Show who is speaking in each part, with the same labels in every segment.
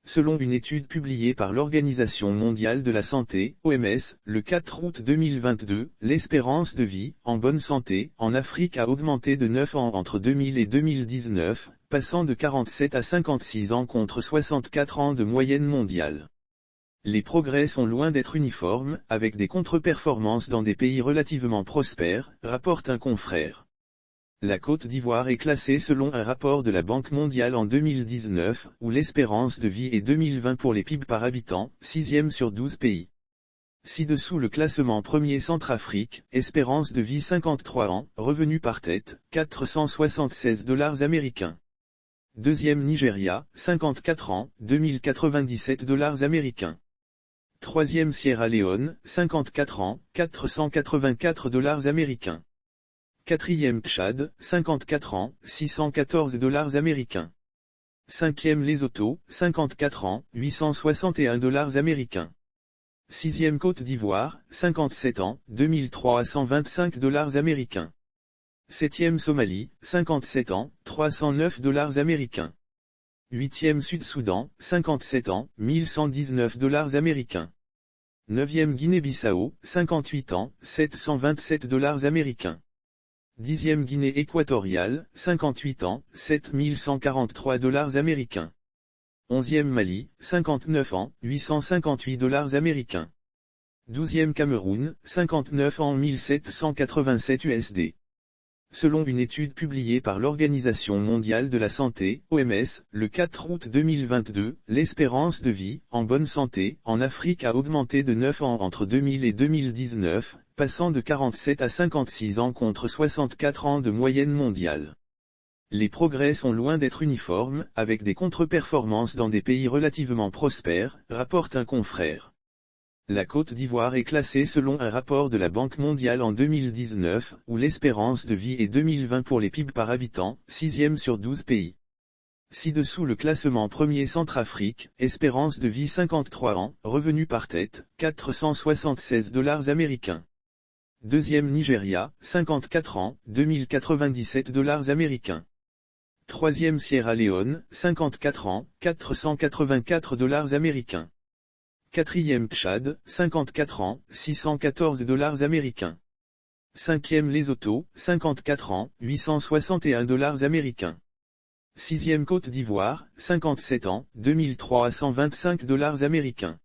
Speaker 1: Selon une étude publiée par l'Organisation mondiale de la santé, OMS, le 4 août 2022, l'espérance de vie, en bonne santé, en Afrique a augmenté de 9 ans entre 2000 et 2019, passant de 47 à 56 ans contre 64 ans de moyenne mondiale. Les progrès sont loin d'être uniformes, avec des contre-performances dans des pays relativement prospères, rapporte un confrère. La Côte d'Ivoire est classée selon un rapport de la Banque mondiale en 2019, où l'espérance de vie est 2020 pour les PIB par habitant, 6e sur 12 pays. Ci-dessous le classement premier Centrafrique, espérance de vie 53 ans, revenu par tête, 476 $ américains. Deuxième Nigeria, 54 ans, 2097 $ américains. Troisième Sierra Leone, 54 ans, 484 $ américains. Quatrième Tchad, 54 ans, 614 $ américains. Cinquième Lesotho, 54 ans, 861 $ américains. Sixième Côte d'Ivoire, 57 ans, 2325 $ américains. Septième Somalie, 57 ans, 309 $ américains. Huitième Sud-Soudan, 57 ans, 1119 $ américains. Neuvième Guinée-Bissau, 58 ans, 727 $ américains. Dixième Guinée équatoriale, 58 ans, 7143 $ américains. Onzième Mali, 59 ans, 858 $ américains. Douzième Cameroun, 59 ans 1787 USD. Selon une étude publiée par l'Organisation mondiale de la santé, OMS, le 4 août 2022, l'espérance de vie, en bonne santé, en Afrique a augmenté de 9 ans entre 2000 et 2019, passant de 47 à 56 ans contre 64 ans de moyenne mondiale. Les progrès sont loin d'être uniformes, avec des contre-performances dans des pays relativement prospères, rapporte un confrère. La Côte d'Ivoire est classée selon un rapport de la Banque mondiale en 2019, où l'espérance de vie est 2020 pour les PIB par habitant, 6e sur 12 pays. Ci-dessous le classement premier Centrafrique, espérance de vie 53 ans, revenu par tête, 476 $ américains. Deuxième Nigeria, 54 ans, 2097 $ américains. Troisième Sierra Leone, 54 ans, 484 $ américains. Quatrième Tchad, 54 ans, 614 $ américains. Cinquième Lesotho, 54 ans, 861 $ américains. Sixième Côte d'Ivoire, 57 ans, 2325 $ américains.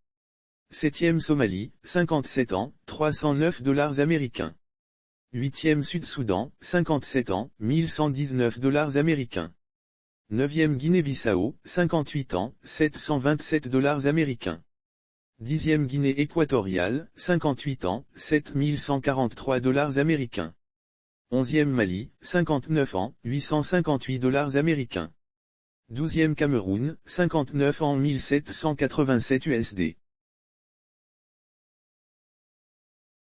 Speaker 1: Septième Somalie, 57 ans, 309 $ américains. Huitième Sud-Soudan, 57 ans, 1119 $ américains. Neuvième Guinée-Bissau, 58 ans, 727 $ américains. Dixième Guinée équatoriale, 58 ans, 7143 $ américains. Onzième Mali, 59 ans, 858 $ américains. Douzième Cameroun, 59 ans 1787 USD.